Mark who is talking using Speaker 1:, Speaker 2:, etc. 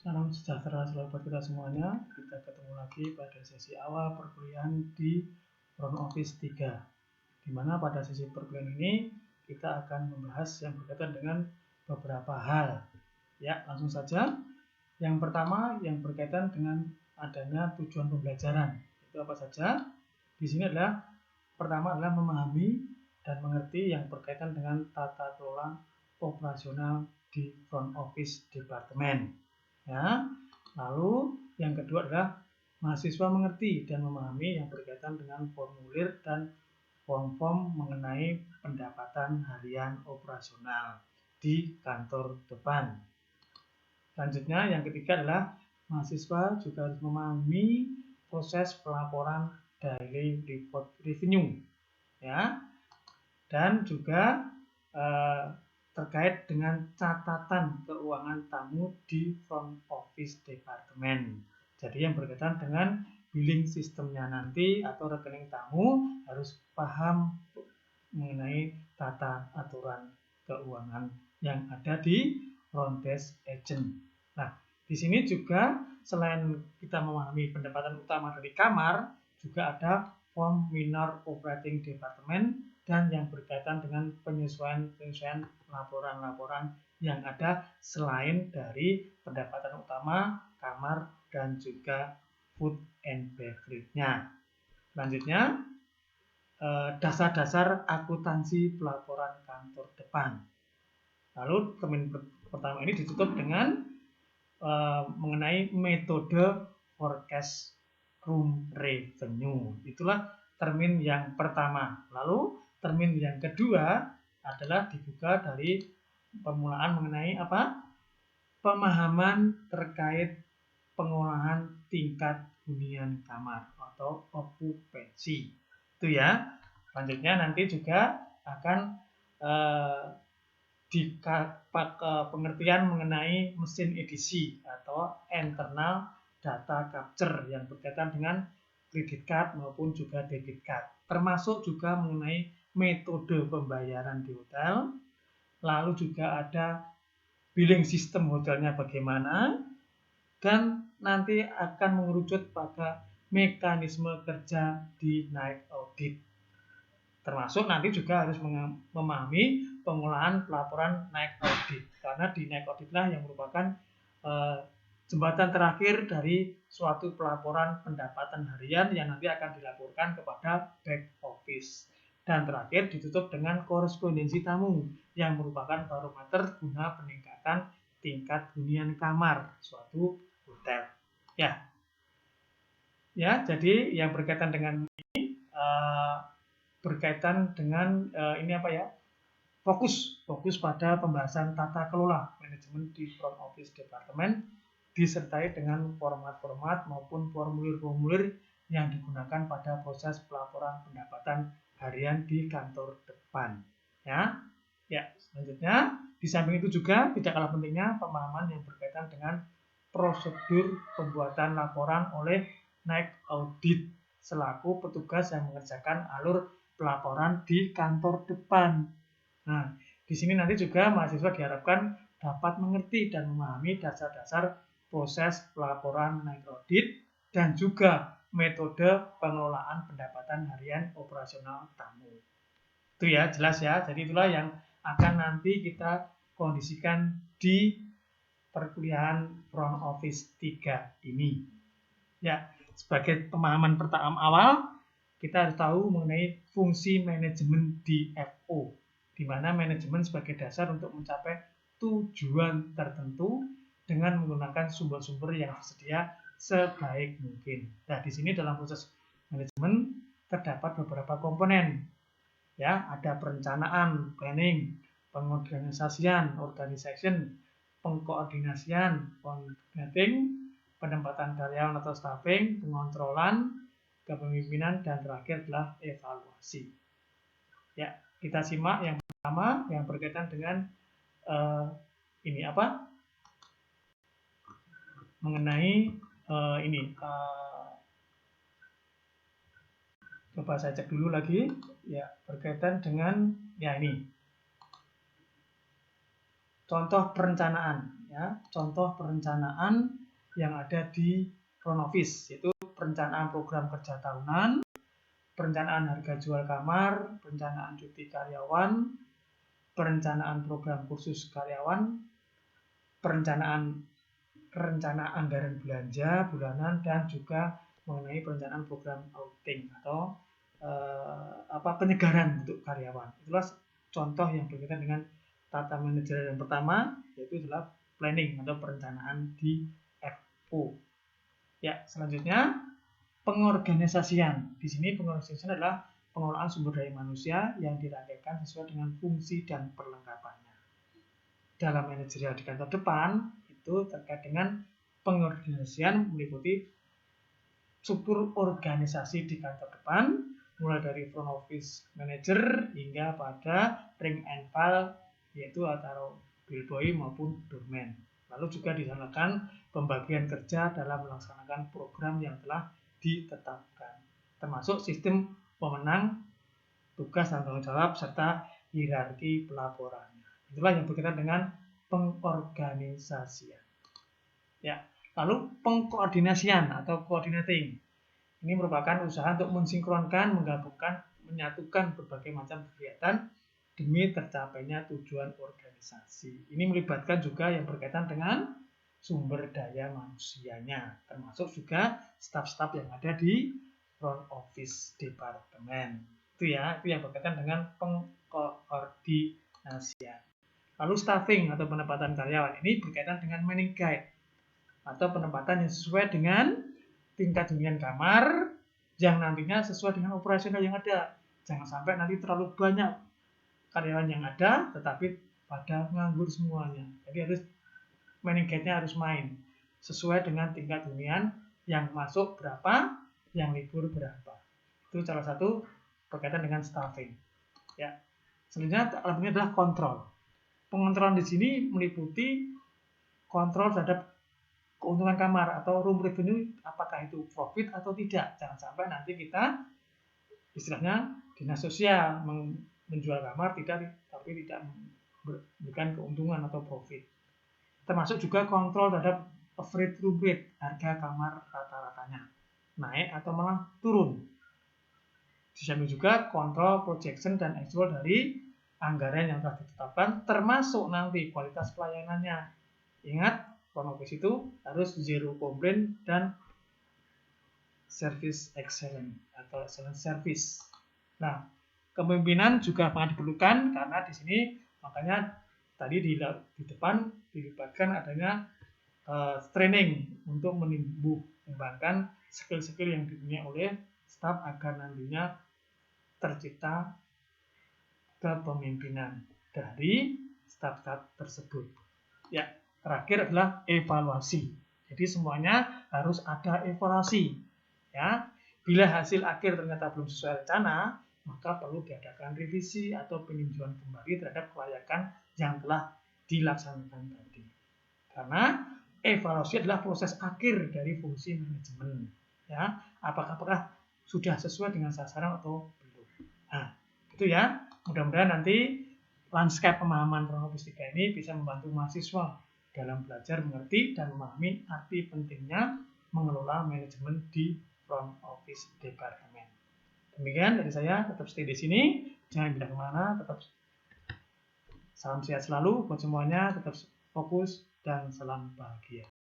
Speaker 1: Salam sejahtera selalu buat kita semuanya. Kita ketemu lagi pada sesi awal perkuliahan di Front Office 3. Di mana pada sesi perkuliahan ini kita akan membahas yang berkaitan dengan beberapa hal. Ya, langsung saja. Yang pertama yang berkaitan dengan adanya tujuan pembelajaran. Itu apa saja? Di sini adalah pertama adalah memahami dan mengerti yang berkaitan dengan tata kelola operasional di Front Office Departemen. Ya, lalu yang kedua adalah mahasiswa mengerti dan memahami yang berkaitan dengan formulir dan form-form mengenai pendapatan harian operasional di kantor depan. Selanjutnya yang ketiga adalah mahasiswa juga harus memahami proses pelaporan daily report revenue, ya, dan juga terkait dengan catatan keuangan tamu di Front Office Departemen. Jadi yang berkaitan dengan billing sistemnya nanti atau rekening tamu harus paham mengenai tata aturan keuangan yang ada di Front Desk Agent. Nah, di sini juga selain kita memahami pendapatan utama dari kamar, juga ada Form Minor Operating Department dan yang berkaitan dengan penyesuaian laporan-laporan yang ada selain dari pendapatan utama, kamar, dan juga food and beverage-nya. Selanjutnya, dasar-dasar akuntansi pelaporan kantor depan. Lalu termin pertama ini ditutup dengan mengenai metode forecast room revenue. Itulah termin yang pertama. Lalu termin yang kedua adalah dibuka dari permulaan mengenai apa? Pemahaman terkait pengolahan tingkat hunian kamar atau okupansi. Itu ya. Selanjutnya nanti juga akan di pengertian mengenai mesin edisi atau internal data capture yang berkaitan dengan credit card maupun juga debit card. Termasuk juga mengenai metode pembayaran di hotel. Lalu juga ada billing sistem hotelnya bagaimana. Dan nanti akan mengerucut pada mekanisme kerja di night audit. Termasuk nanti juga harus memahami pengolahan pelaporan night audit. Karena di night audit lah yang merupakan jembatan terakhir dari suatu pelaporan pendapatan harian yang nanti akan dilaporkan kepada back office. Dan terakhir ditutup dengan korespondensi tamu yang merupakan barometer guna peningkatan tingkat hunian kamar suatu hotel. Ya, jadi yang berkaitan dengan ini berkaitan dengan ini apa ya? Fokus pada pembahasan tata kelola manajemen di Front Office Departemen disertai dengan format-format maupun formulir-formulir yang digunakan pada proses pelaporan pendapatan harian di kantor depan. Ya, selanjutnya di samping itu juga tidak kalah pentingnya pemahaman yang berkaitan dengan prosedur pembuatan laporan oleh night audit selaku petugas yang mengerjakan alur pelaporan di kantor depan. Nah, di sini nanti juga mahasiswa diharapkan dapat mengerti dan memahami dasar-dasar proses pelaporan night audit dan juga metode pengelolaan pendapatan harian operasional tamu. Itu ya, jelas ya. Jadi itulah yang akan nanti kita kondisikan di perkuliahan Front Office 3 ini. Ya, sebagai pemahaman pertama awal, kita harus tahu mengenai fungsi manajemen DFO, di mana manajemen sebagai dasar untuk mencapai tujuan tertentu dengan menggunakan sumber-sumber yang tersedia sebaik mungkin. Nah, di sini dalam proses manajemen terdapat beberapa komponen. Ya, ada perencanaan, planning, pengorganisasian, organization, pengkoordinasian, coordinating, penempatan karyawan atau staffing, pengontrolan, kepemimpinan, dan terakhir adalah evaluasi. Ya, kita simak yang pertama yang berkaitan dengan ini apa? Mengenai ini. Coba saya cek dulu lagi. Ya, berkaitan dengan ya ini. contoh perencanaan, ya, contoh perencanaan yang ada di front office, yaitu perencanaan program kerja tahunan, perencanaan harga jual kamar, perencanaan cuti karyawan, perencanaan program kursus karyawan, perencanaan rencana anggaran belanja bulanan, dan juga mengenai perencanaan program auditing atau penyegaran untuk karyawan. Itulah contoh yang berkaitan dengan tata manajerial yang pertama, yaitu adalah planning atau perencanaan di FO. Ya, selanjutnya pengorganisasian. Di sini pengorganisasian adalah pengelolaan sumber daya manusia yang dirangkaikan sesuai dengan fungsi dan perlengkapannya. Dalam manajerial di kantor depan itu terkait dengan pengorganisasian meliputi struktur organisasi di kantor depan, mulai dari front office manager hingga pada rank and file, yaitu antara bellboy maupun doorman. Lalu juga dilaksanakan pembagian kerja dalam melaksanakan program yang telah ditetapkan, termasuk sistem pemenang, tugas dan tanggung jawab, serta hierarki pelaporannya. Itulah yang berkaitan dengan pengorganisasian. Ya, lalu pengkoordinasian atau coordinating. Ini merupakan usaha untuk mensinkronkan, menggabungkan, menyatukan berbagai macam kegiatan demi tercapainya tujuan organisasi. Ini melibatkan juga yang berkaitan dengan sumber daya manusianya, termasuk juga staf-staf yang ada di front office departemen. Itu ya, itu yang berkaitan dengan pengkoordinasian. Lalu staffing atau penempatan karyawan ini berkaitan dengan manning guide atau penempatan yang sesuai dengan tingkat hunian kamar yang nantinya sesuai dengan operasional yang ada. Jangan sampai nanti terlalu banyak karyawan yang ada tetapi pada nganggur semuanya. Jadi harus manning guide-nya harus main sesuai dengan tingkat hunian yang masuk berapa, yang libur berapa. Itu salah satu berkaitan dengan staffing. Ya. Selanjutnya alat ini adalah kontrol. Pengontrolan di sini meliputi kontrol terhadap keuntungan kamar atau room revenue, apakah itu profit atau tidak. Jangan sampai nanti kita istilahnya dinas sosial menjual kamar tapi tidak memberikan keuntungan atau profit. Termasuk juga kontrol terhadap average room rate, harga kamar rata-ratanya naik atau malah turun. Di samping juga kontrol projection dan actual dari anggaran yang telah ditetapkan, termasuk nanti kualitas pelayanannya. Ingat, front office itu harus zero complaint dan service excellent atau excellent service. Nah, kepemimpinan juga sangat diperlukan karena di sini makanya tadi di depan dilibatkan adanya training untuk mengembangkan skill-skill yang dimiliki oleh staf agar nantinya tercipta kepemimpinan dari staf-staf tersebut. Ya, terakhir adalah evaluasi. Jadi semuanya harus ada evaluasi. Ya, bila hasil akhir ternyata belum sesuai rencana, maka perlu diadakan revisi atau peninjauan kembali terhadap kelayakan yang telah dilaksanakan tadi. Karena evaluasi adalah proses akhir dari fungsi manajemen. Ya, apakah sudah sesuai dengan sasaran atau belum. Nah, itu ya. Mudah-mudahan nanti landscape pemahaman front office 3 ini bisa membantu mahasiswa dalam belajar mengerti dan memahami arti pentingnya mengelola manajemen di front office departemen. Demikian dari saya, tetap stay di sini, jangan pindah kemana, tetap salam sehat selalu buat semuanya, tetap fokus dan salam bahagia.